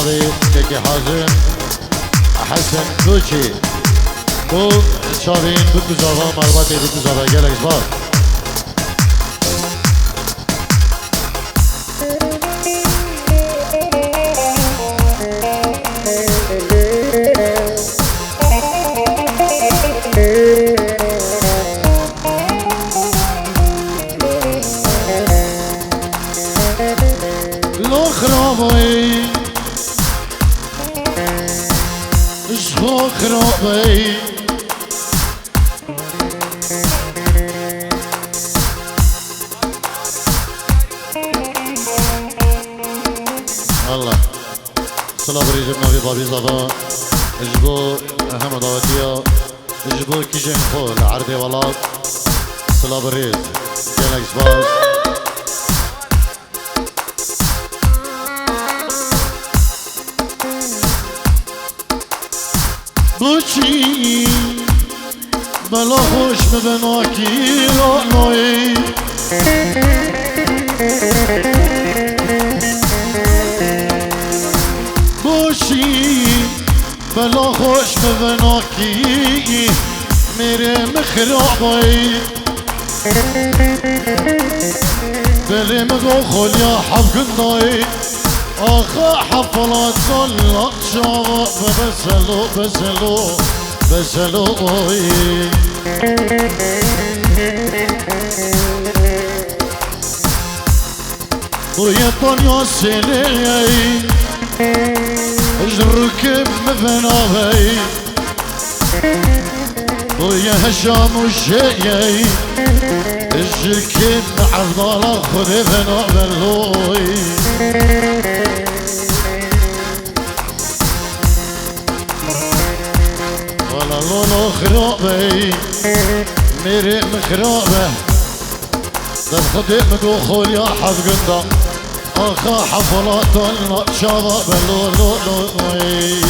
ناوي تكي حازم حسن كوشي بو شارين بكو زاوا مربطي بكو زاوا جالك زبار لو خرابي شو خرابي الله صلاة بريجم نبي بابي زادا اجبو اهم دعوتيا اجبو كيجن خول عربي ولاد صلاة بريج جالك زباز بوشي بلا خوش ببناكي لعنوي بوشي بلا خوش ببناكي میره مخرابي بلي مگو خوليا حفقناي آخا حفلات صلات شعب بسلو بسلو بسلو ويا طنيا سيلي اجركب مفنابي ويا هشام وشيي اجركب عفضال خذ فنابلوي ولا لولو خرابي ميري مخرابه دب خدي مدو خول يا حف قندا اخا حفلات الشباب لولو لوي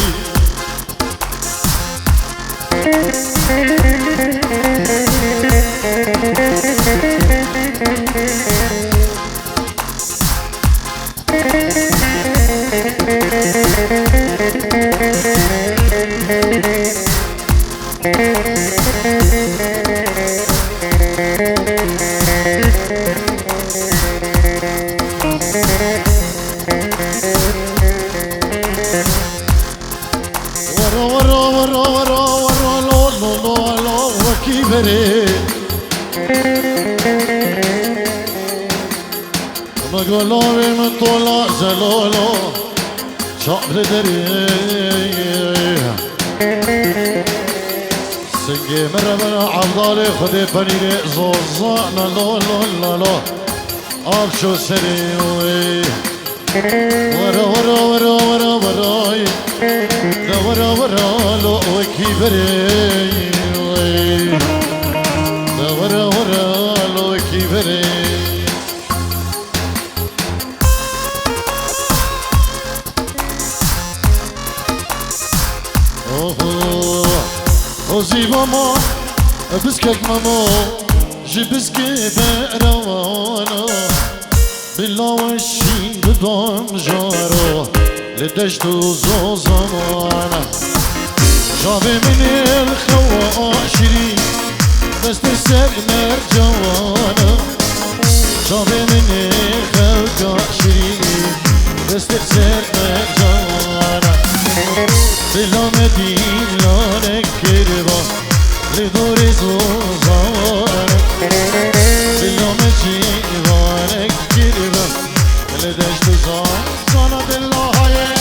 مقلوبي من طول زلولو شعب دريه سنجي مرة عبدالي خدي بنيري زوزانا لو لو لو لو أبشو سريوي ورا ورا ورا ورا وراي دا ورا ورا لو وكيبري دا ورا ورا لو وكيبري وزي ماما بسكك ماما جبسكي بقروانا بالله وشي بدون جارو لدشت وزو زمانا جابي من الخواشري بس تسر مرجوانا جابي من الخواشري بس تسر مرجوانا بالله مدينة نكربا لدور زوزانا بالله مدينة نكربا لدشت زوزانا بالله هاي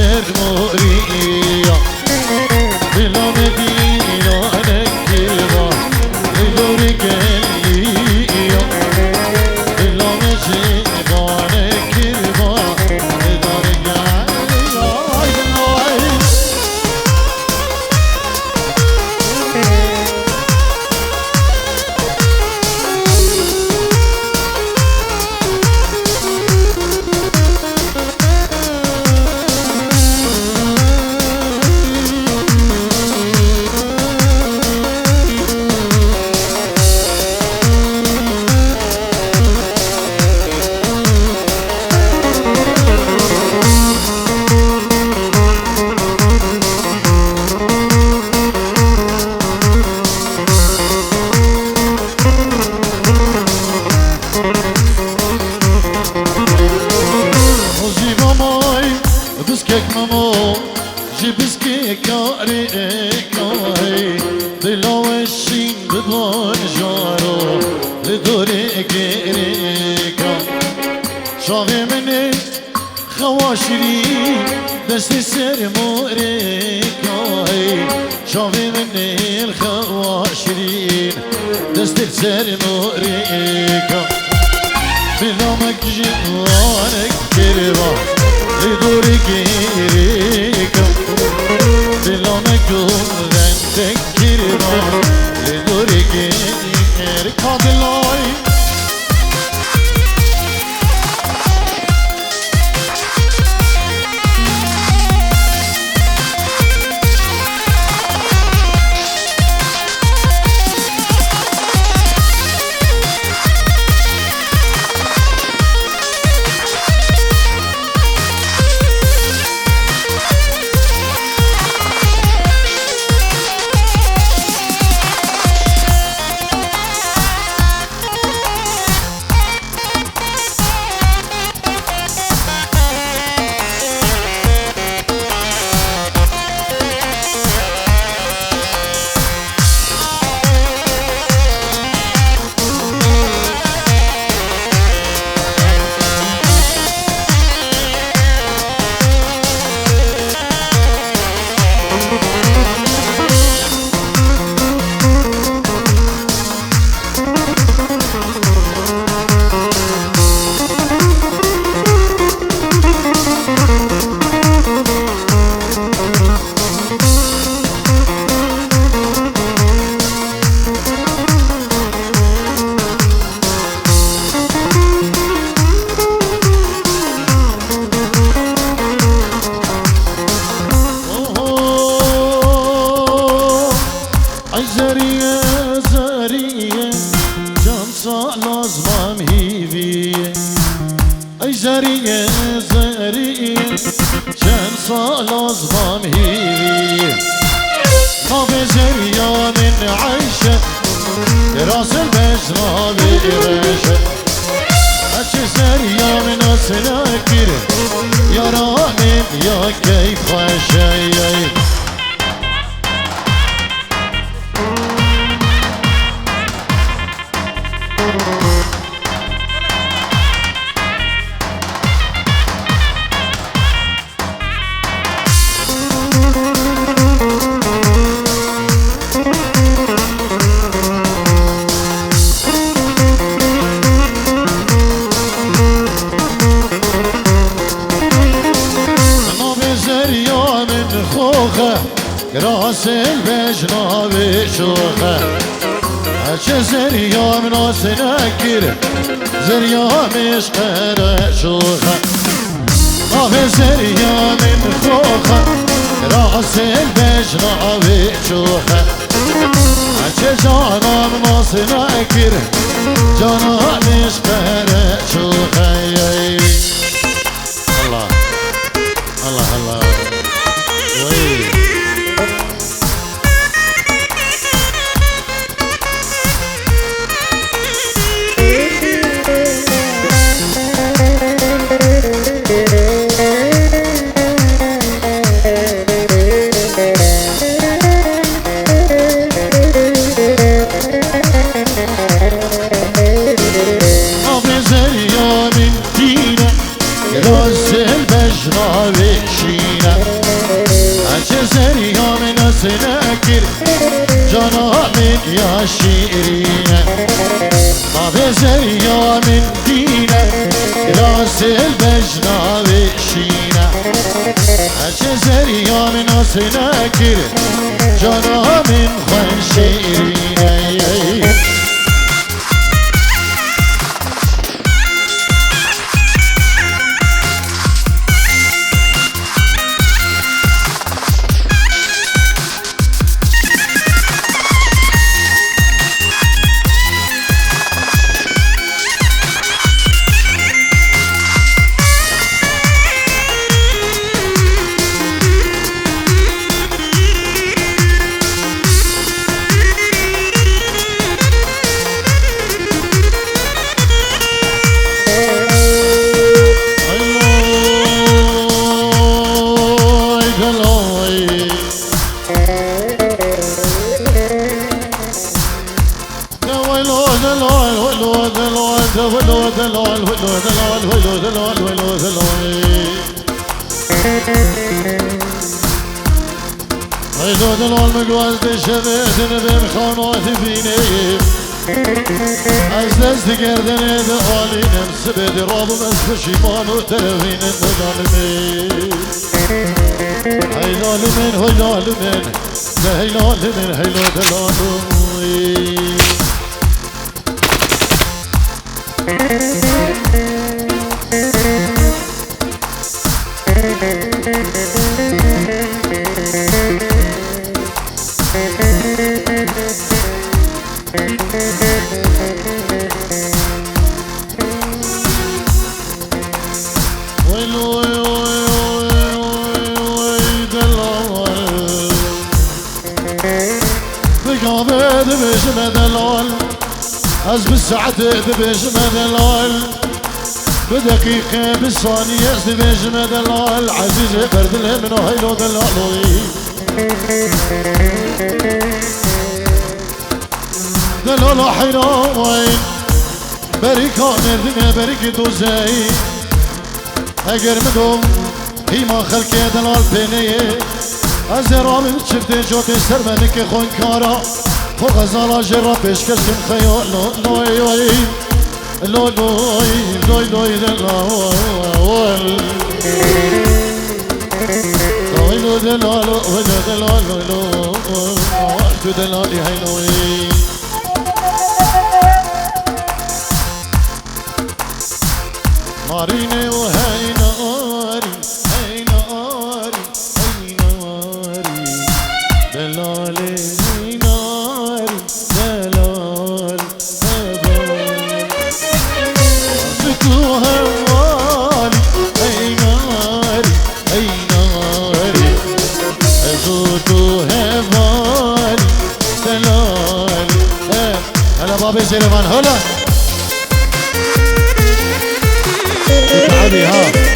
سرمورية دلا مدينة نكربا لدوري قلية دلا مجيبا نكربا لدوري قلية بسكك مامو جي بسكك كاري دلو الشين بدون جارو لدوري كيريكا شافي مني خواشري دستي سر موريكا شافي مني الخواشرين دستي سر موريكا بلامك جوانك كربا لدوري كيريكا بلامك جوانك كربا لدوري كيريكا دلاي زرية جان لازمام هيفية أي زرية جان لازمام هيفية نابي زرية من عيشة راس البجرة بإرشة أشي زرية من أسلاكر يا رامين يا كيف خشايا راس البجنة بشوخة هش زريا من راس نكر زريا مش شوخة في زريا من خوخة راس البجنة بشوخة هش جانا من راس نكر جانا مش شوخة الله الله الله ناصناكر جانا من يا شيرين ما بزريا من دينا راس البجنا بشينا أجزريا من ناصناكر جانا من خنشيرين هيدود المقواز دشبتن بمخانات فيني أزلز قردن دقالي نمسبد راب مسبشيمان وترفين النظالمي هيلال من هيلال من هيلال من هيلود العالمي دبش مدلول از بالساعة دبش مدلول بدقيقة بالثانية دبش مدلول عزيز برد الهمن وهيلو دلالوي دلالو حينوين بريكا مردنا بريك دوزاي اگر مدوم هيما خلقي دلال بينيه از رامي شفت جوتي سرمنك خون كارا فوق غزالا جرا بيشكش كم خيال لوي لوي لوي لوي لوي دلال لوي لوي دلال دلال لوي دلالي هاي لوي ناريني وهاي ناري هاي ناري هاي ناري دلالي بابي سيرفان هلا تعالي ها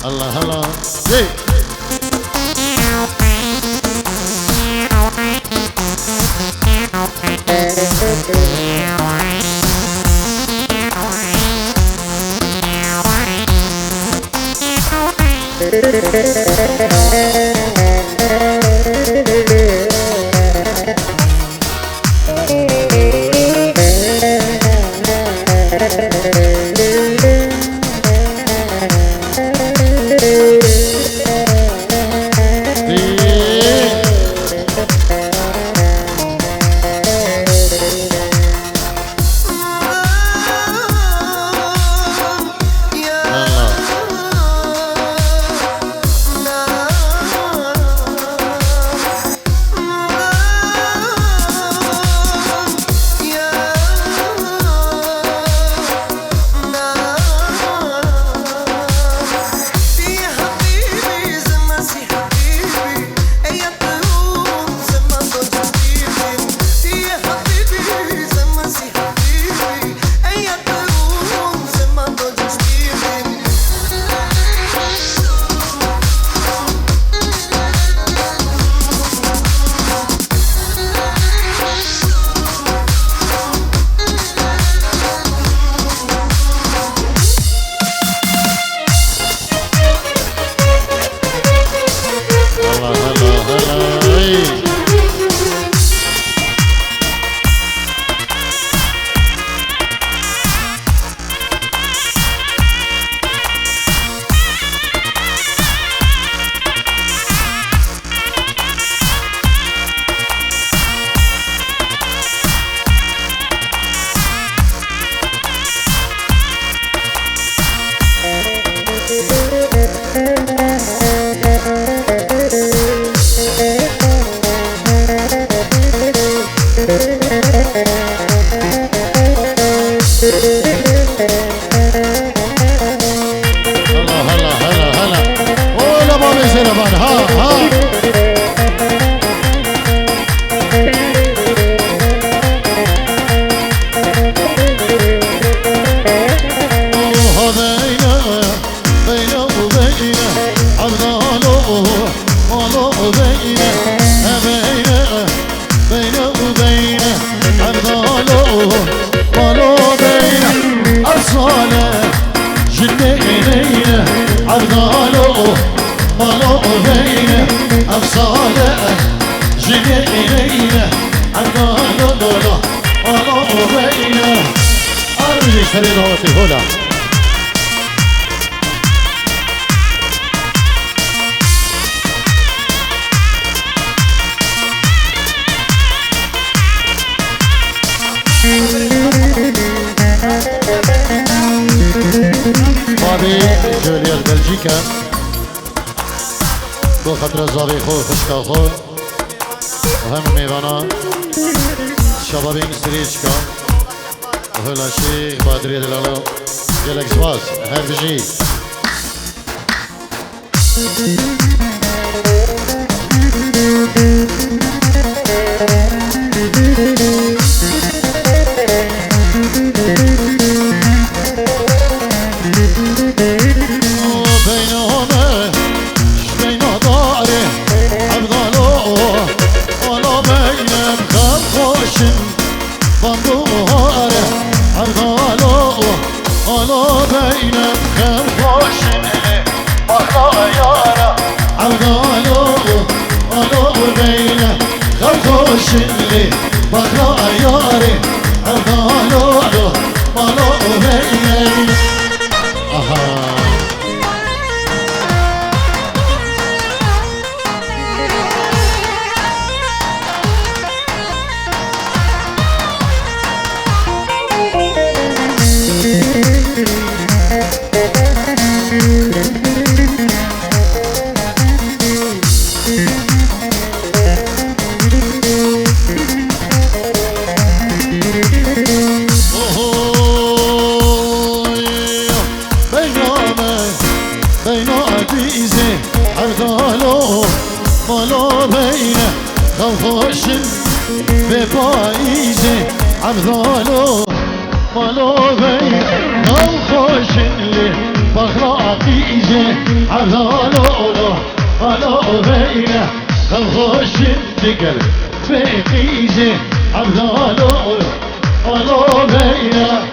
الله هلا جي جوليا بلجيكا بو خاطر زاوی خو خشکا خو و هم میوانا شبابین سریچکا و هلاشی بادری دلالو گلک زواز هر بجی عبدالو مالو بين نو خوشن لي بخرا قيجي عبدالو مالو بين نو خوشن تقل في قيجي عبدالو مالو بين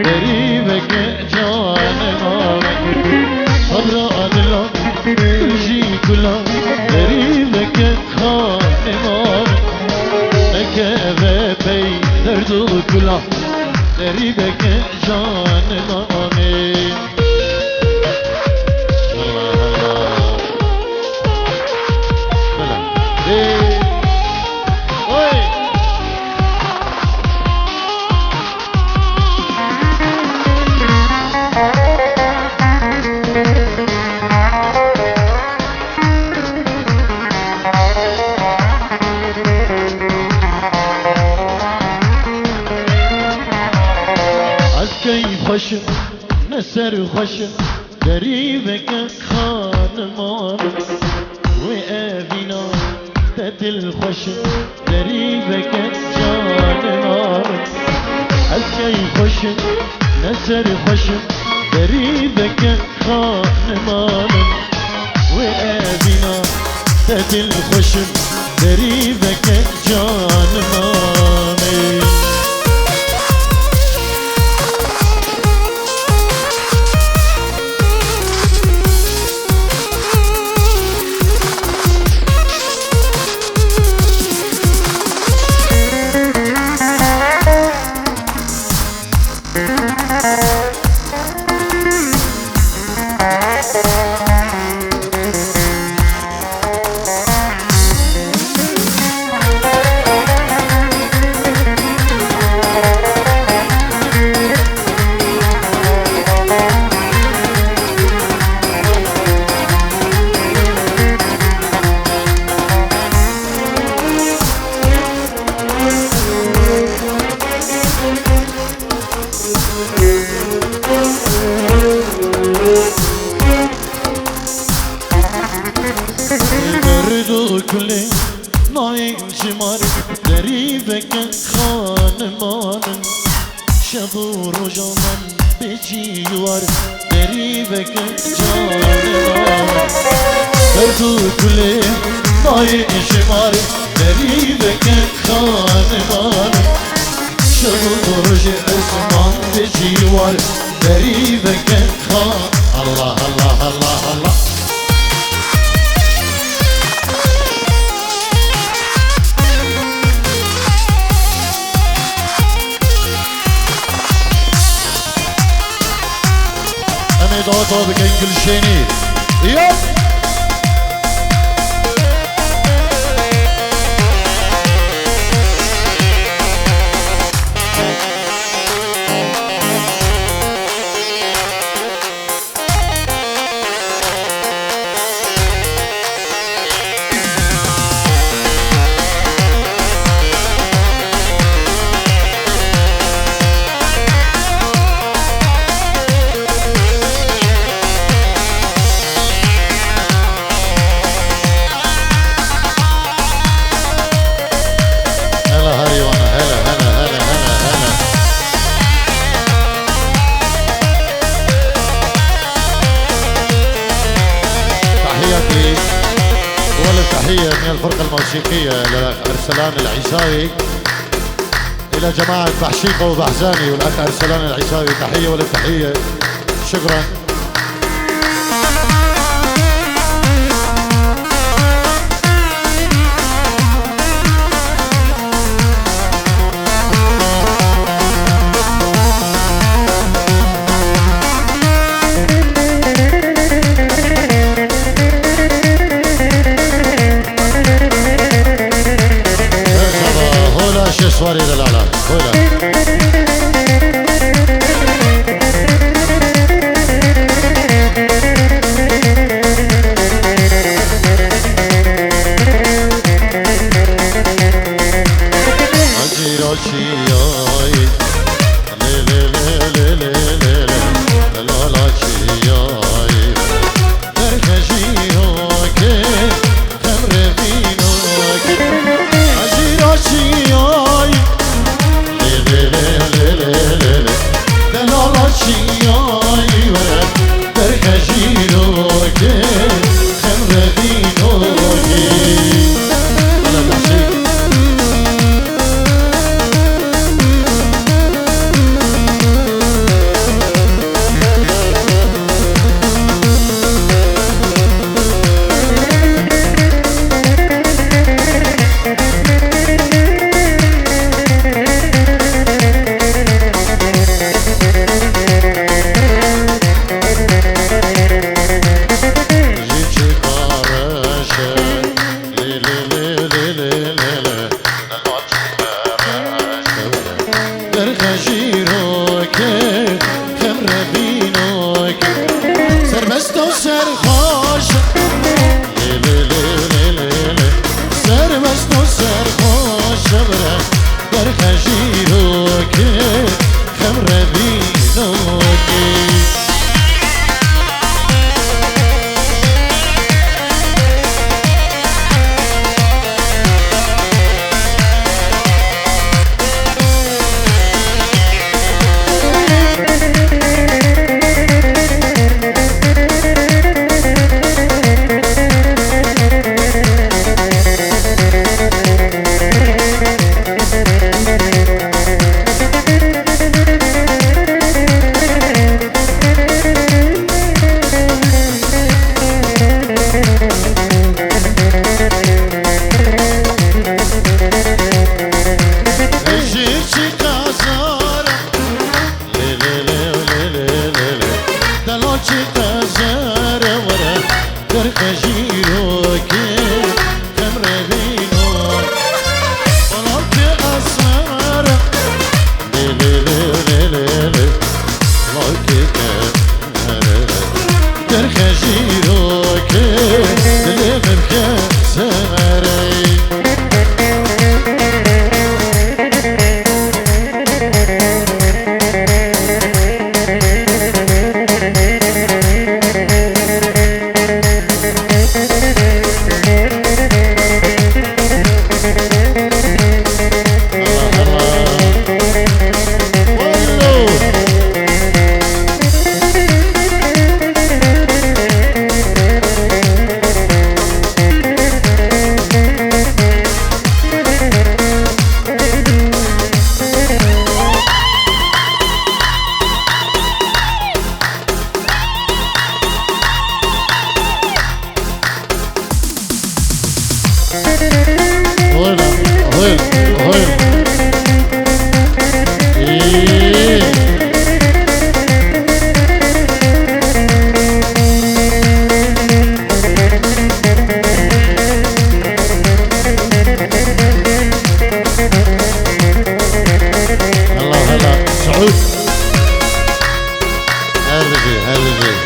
قريبك جانمك صبر الله تجي كلها قريبك خانمك لك بي درد كلها قريبك جانمك خشم نسر خشم قريبك خانمان وآبنا تدل خشم قريبك جانمان الكي خشم نسر خشم قريبك خانمان وآبنا تدل خشم قريبك جانمان كله نايم جمار قريبك خانمان شبور وجمان بجيوار قريبك جانمان دردو كله نايم جمار قريبك خانمان شبور وجمان بجيوار قريبك خان الله الله الله الله ضغطه بكين كل شيني يب تحية من الفرقة الموسيقية للأخ أرسلان العيساوي إلى جماعة بحشيقة وبحزاني والأخ أرسلان العيساوي تحية وللتحية شكرا سواري دلالة هولا أهل أهل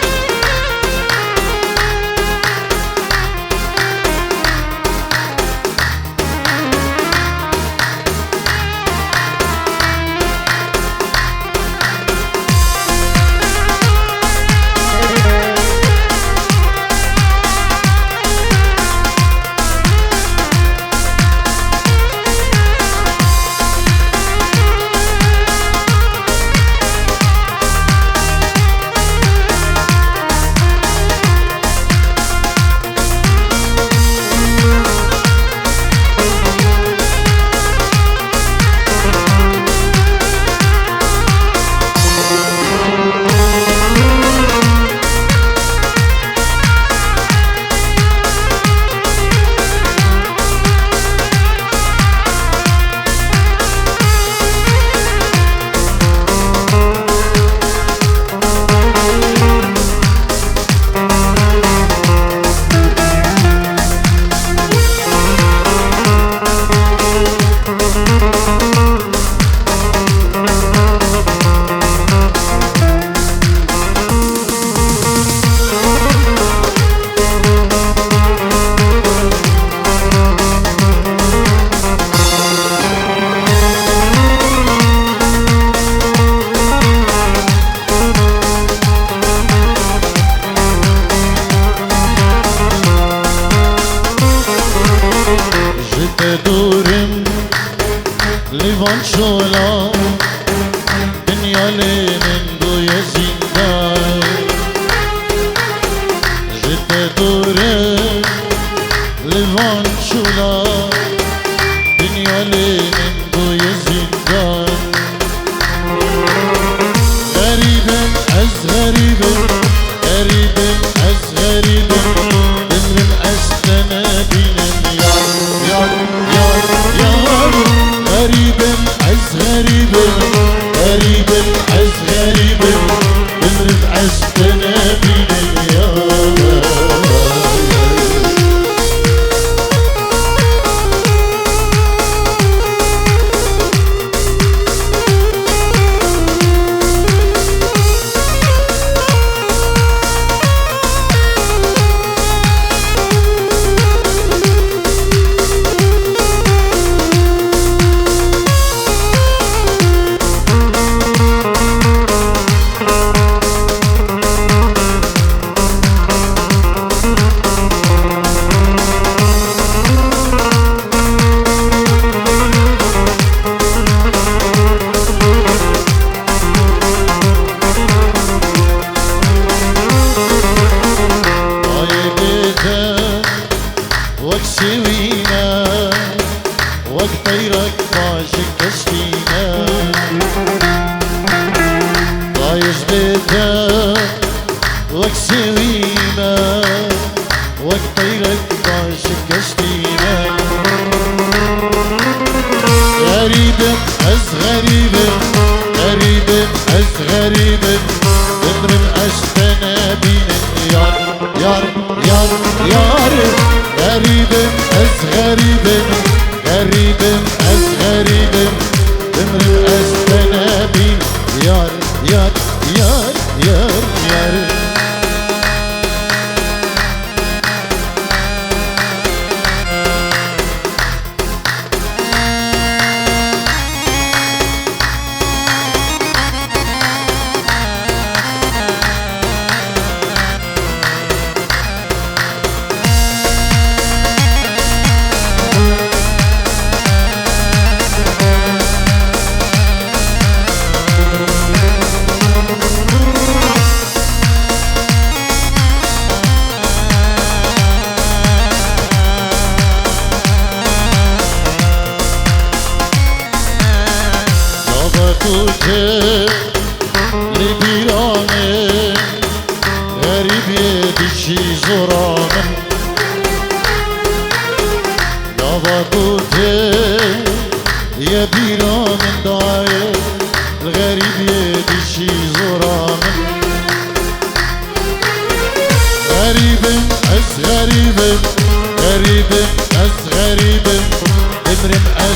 لیوان شولا دنیا من دوی زندان جت دوره لیوان شولا دنیا من دوی زندان غریبم از غریبم غریبم از غریبم بمرم از تنبینم یار غريبم عز غريبم غريبم عز غريبم بمرض عز تنابين اليوم وكسوينا وقطيرك ماشك كشفينا طايش بيتا وكسوينا وقطيرك ماشك كشفينا غريبة أز غريبة غريبة أز غريبة بمرم أشتنا بينا يار غريبم از غريبم غريبم از غريبم بمرم أشتنا بينا يار توته لبيرانه غريب يدشي زرامن دابا توته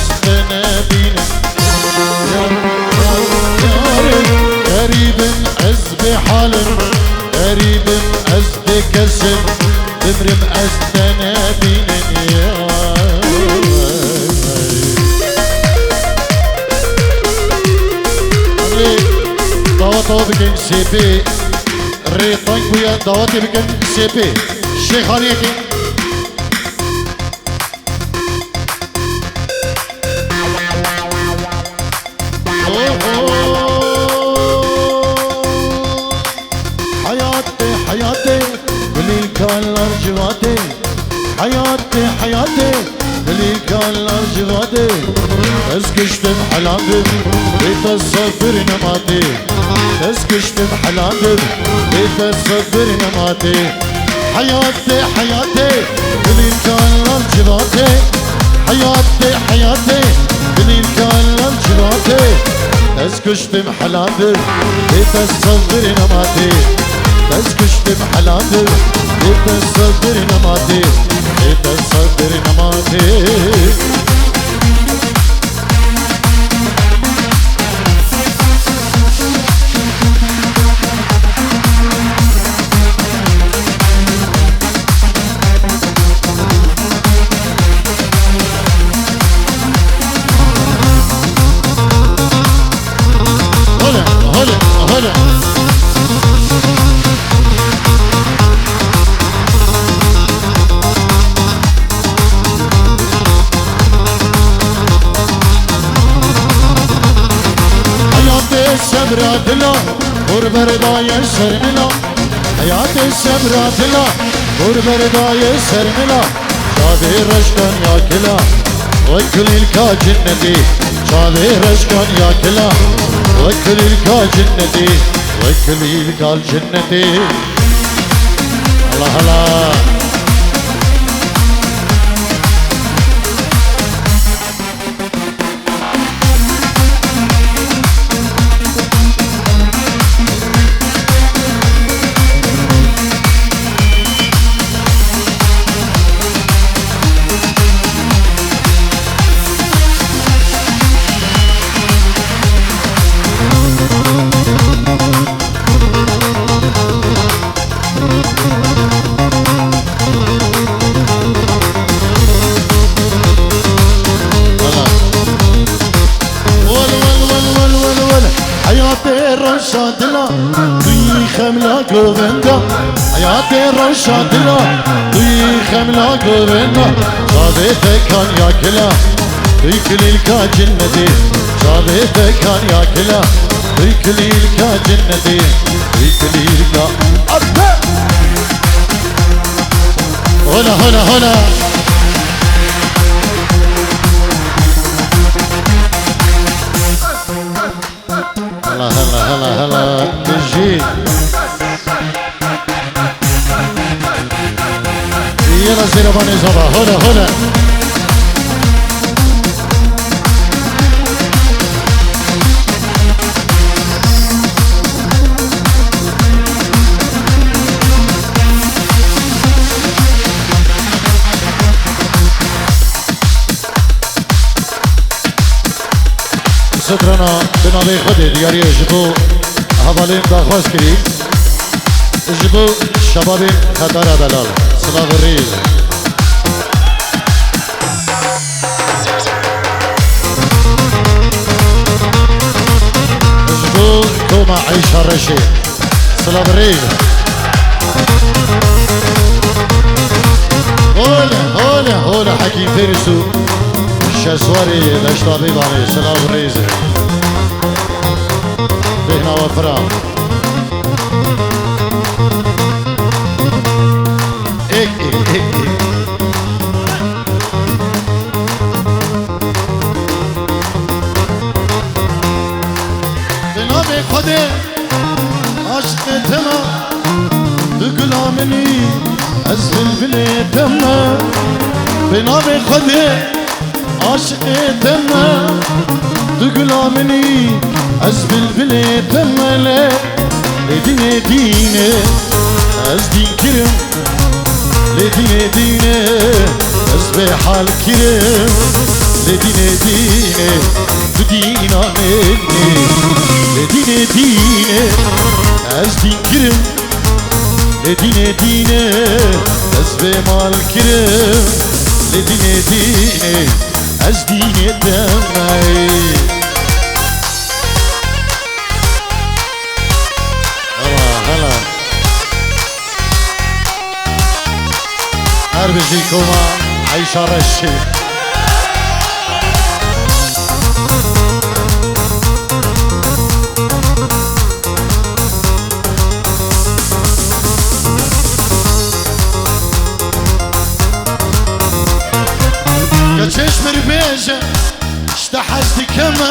أستنابين غريب أز بحالم غريب أز بكسم دمرم أستنابين يا دعوة بكن سيبي ريطانك بويا دعوة بكن سيبي الشيخ عليكي حياتي حياتي بلي كان الارجواتي حياتي حياتي بلي كان الارجواتي اسكشتم حلامي بيت الصبر نماتي اسكشتم حلامي بيت الصبر نماتي حياتي حياتي بلي كان الارجواتي حياتي حياتي بلي كان الارجواتي اسكشتم حلامي بيت الصبر نماتي اسكشتم حلامي بيت الصبر نماتي بيت الصبر نماتي هلا هلا هلا السبرات لا وربرداي سرملا حياة السبرات لا وربرداي سرملا شادي رشكن يا كلا وكل الكا جنتي شادي رشكن يا كلا وكل الكا جنتي وكل الكا جنتي الله الله حياتي الرشاد لا دوي خملا قوبندا حياتي الرشاد لا دوي خملا قوبندا شاديتك كان ياكلا دوي كل الكا جنتي شاديتك كان ياكلا دوي كل الكا جنتي دوي كل الكا أبدا هنا هنا هنا هلا هلا هلا هلا تجي يلا زيرباني زبا هلا هلا سترنا بنابي خودي دياري جبو حوالين داخواز كريم جبو شباب خطر بلال سلاف الريز جبو كوما عيشة الرشيد سلاف الريز هولا هولا هولا حكيم فيرسو شسواري دشتابي باني سلاف الريز بهنا وفرام اك اك اك بنابي خودي عشق تما دقلامني أزفل بليتما بنابي خودي عشق تما دقلامني أزفل بليتما لا لديني ديني أزدين كرم لديني ديني أزبي حال كرم لدينه دينه بدينا مني لدينه دينه از دين كرم لدينه دينه از بمال كرم لدينه دينه از دينه دمي هلا أربجيكما عيشة رشي كتشيش مربيجة اشتحجت كما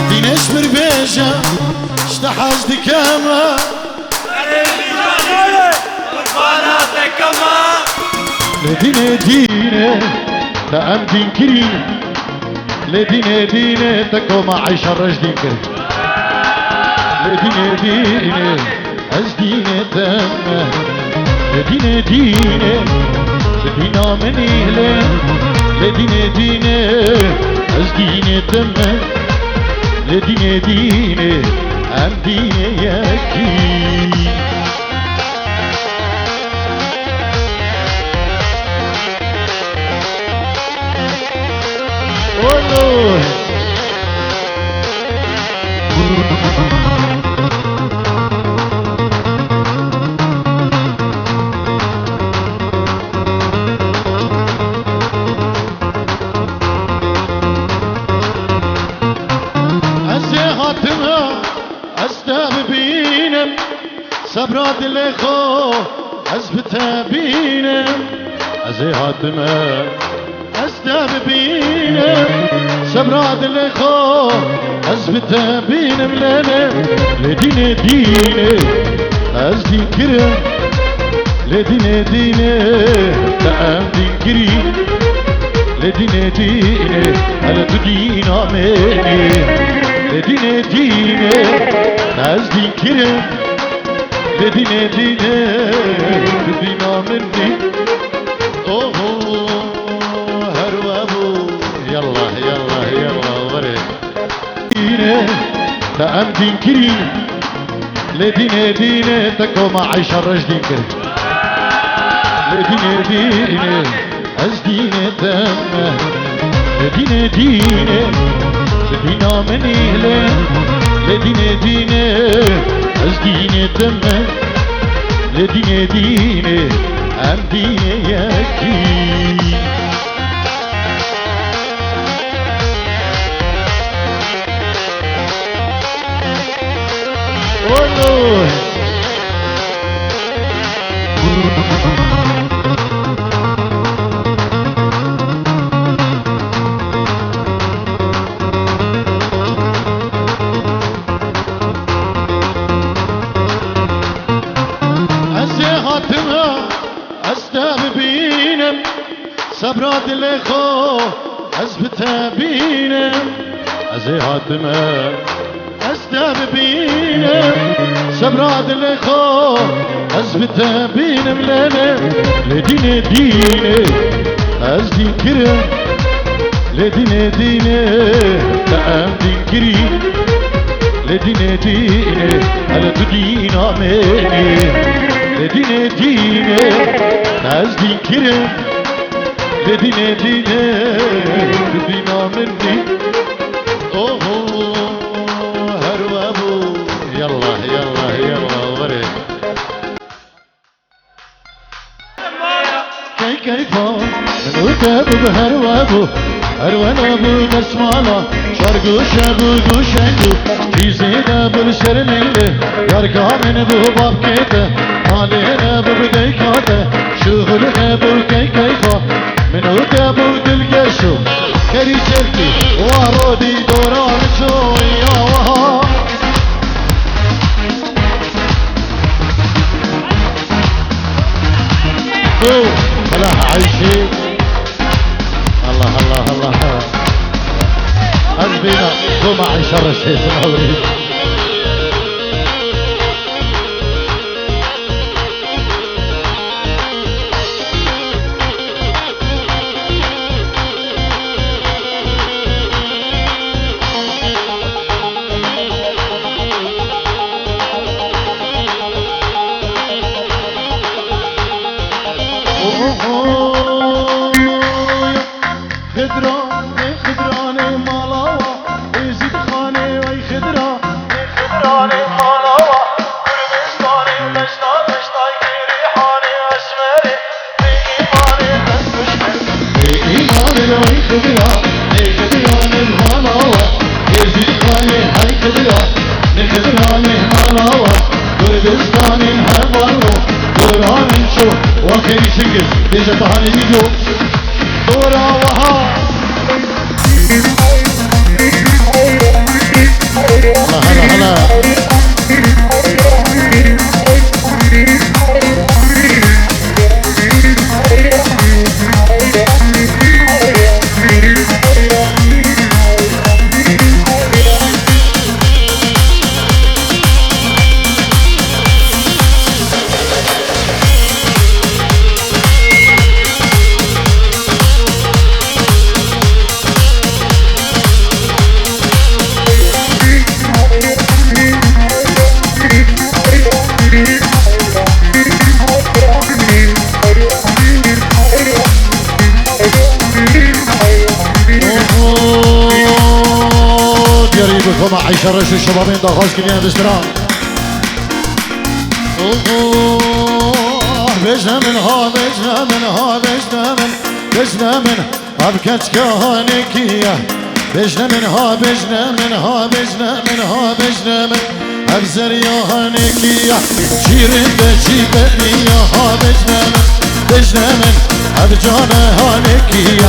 دينيش مربيجة اشتحجت كما لدينه دينه تأم دين كريم لدينه دينه تكوما عيش الرجل كريم لدينه دينه از دينه تأم لدينه دينه لدينا من إهله لدينه دينه از دينه تأم لدينه دينه أم دينه يكي والله أزهاتنا أستاب بينم صبرات الأخو أزبتها بينم أزهاتنا أستاب بينم صبرات الأخو أزبتها بينم لنا لدينه دينه أزدين كرم لدينه دينه تأم دين كريم لدينه دينه هل تدينا مني لدينه دينه أزدين كرم لدينه دينه تدينا مني يلا يلا يلا وري دينه تأم دين كريم لدينه دينه تكوما عيش الرجل كريم لدينه دينه از دينه تأم لدينه دينه لدينا من إهله لدينه دينه از دينه تأم لدينه دينه أم دينه يكي والله أزهاتنا أستاب بينم صبرات الأخو أزبتها بينم أزهاتنا أستاب بينم صبرات الأخو أزبتها بينم لنا لدينه دينه أزدين كرم لدينه دينه تأم دين كريم لدينه دينه هل تدينا مني لدينه دينه أزدين كرم لدينه دينه تدينا مني يلا يلا يلا وري كيفا من وتاب بهروابو هروانابو بسمالا شارقو شابو دوشنگو جيزينا بالشرنيله يارقا من بو باب كيته حالينا ببديكاته شغلنا بو كيفا من وتابو دلقشو كري شركي وارودي دوران شو يا وها هلا عايشي الله الله الله قلبينا قوم عيش الرشيد المغرب هاي خديا نخديا نمهاناوا يزيداني هاي خديا نخديا نمهاناوا كردستاني هربانو دوراني شو وخير شكل ديجا تهاني يجو دورا وها هلا هلا مع عيشة رش الشبابين داخل كنيا بستران بجنا منها بجنا منها بجنا من بجنا من أبكت كهانكية بجنا منها بجنا منها بجنا منها بجنا من أبزر يا هانكية شيرين بجيبني يا ها بجنا من بجنا من أبجانا هانكية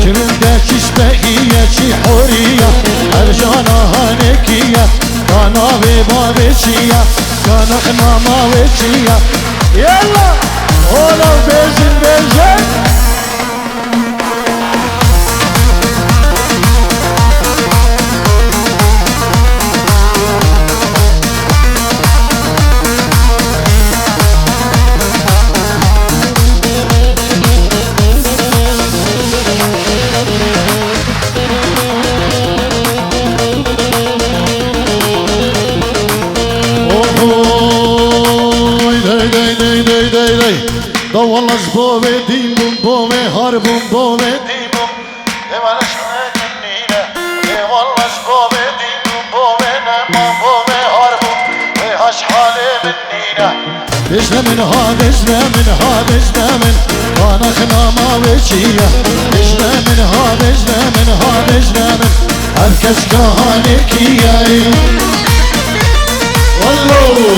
شيرين بجيبني شي حورية أبجانا هانكية كانا ببابشية كانا خناما وشية يلا ولو بيجن بيجن والله زبوبي ديمون بومي هربون بومي ديمون وانا شوية جنينة والله زبوبي ديمون بومي نما بومي هربون ويهاش حالي منينة بجنا منها بجنا منها بجنا من وانا خناما وشية بجنا منها بجنا منها بجنا من أركز كهانكية والله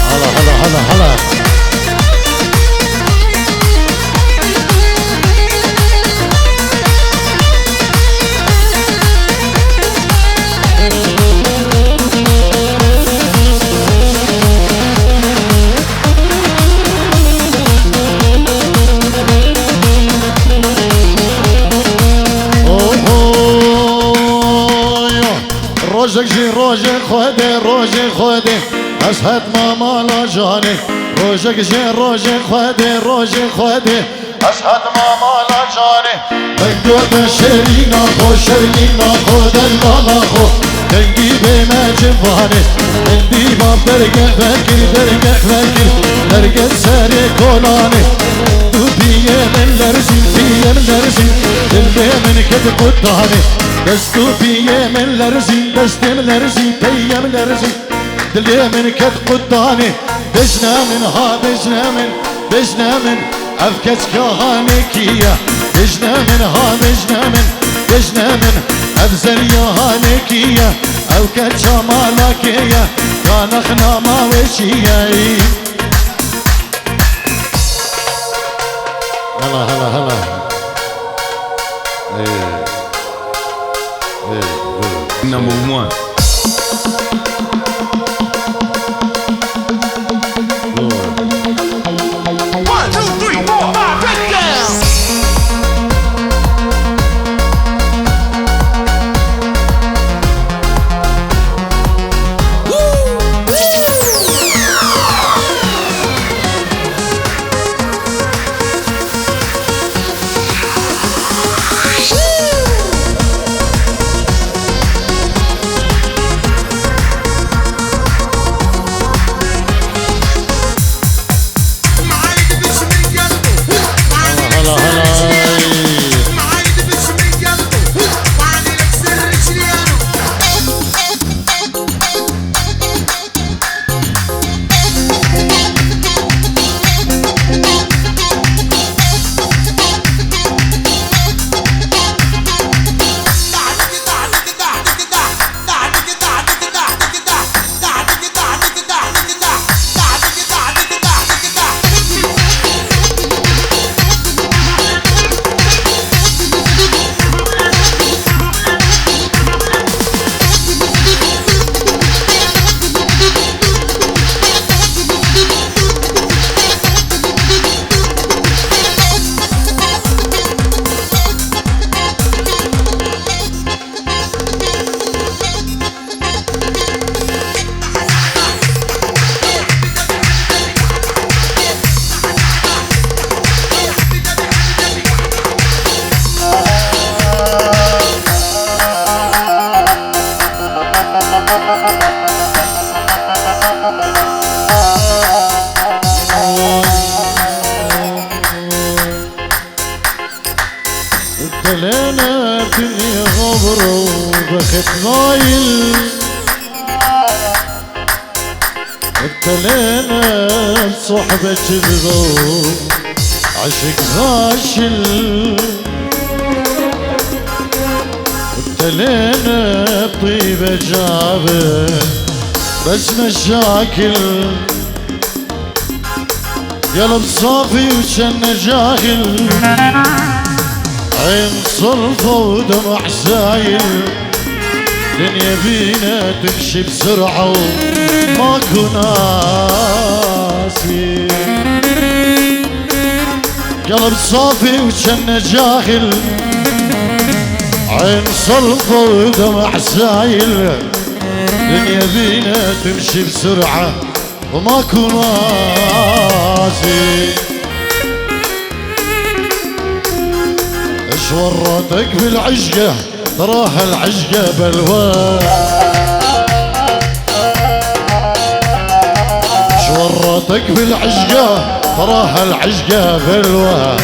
هلا هلا هلا هلا روجك جي روجك خودي روجك خودي أسهد ماما لا جاني روجك جي روجك خودي روجك خودي أسهد ماما لا جاني بندود شرينا خو شرينا خود الماما خو تنجي بما جفاني عندي باب درقة فكر درقة فكر درقة ساري كولاني دوبية من لرزين بية من لرزين دلبي من كد قدامي دستو بية من لرزين دستي من لرزين بية من لرزين دلبي من كد قدامي بجنا منها بجنا من أفكت كهانكية بجنا منها بجنا من أبزر يهانكية أوكت شمالكية كان خناما وشية هلا هلا هلا Number one. قلت لنا الدنيا غبرة وبخت غايل، قلت لنا الصحبة كذبة عشق غاشل، قلت لنا الطيبة جابت بس مشاكل، قلب صافي وشن جاهل، عين صرفة ودمع سايل، دنيا بينا تمشي بسرعة وماكو ناسي، قلب صافي وشن جاهل، عين صرفة ودمع سايل، دنيا بينا تمشي بسرعة وماكو ناسي. اش ورطك بالعشقة تراها العشقة بلوى، اش ورطك بالعشقة تراها العشقة بلوى،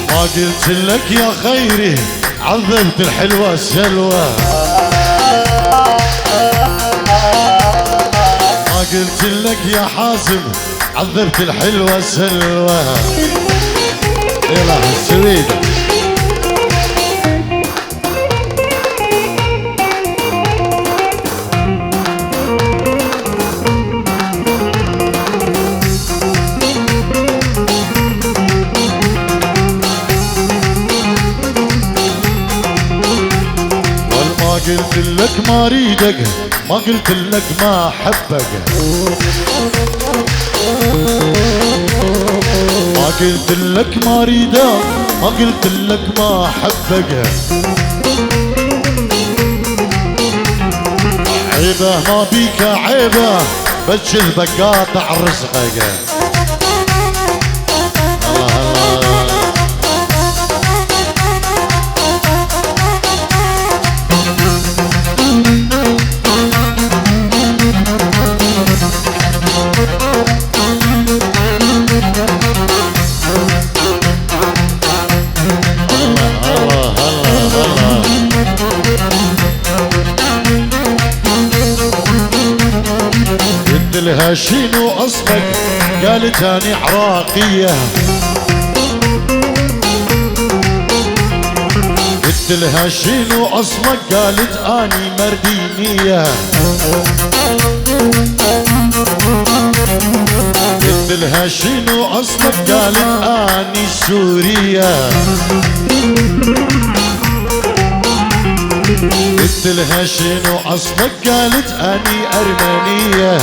ما قلت لك يا خيري عذبت الحلوة سلوى، ما قلت لك يا حازم عذبت الحلوة سلوى. يلا السويدة ما قلت لك ما اريدك، ما قلت لك ما احبك، ما قلت لك ما اريدك، ما قلت لك ما احبك، عيبه ما بيك عيبه بجذبك قاطع رزقك. قلت لها شنو اصلك قالت اني عراقية، قلت لها شنو اصلك قالت اني مردينية، قلت لها شنو اصلك قالت اني سورية، قلت لها شنو اصلك قالت اني ارمنية.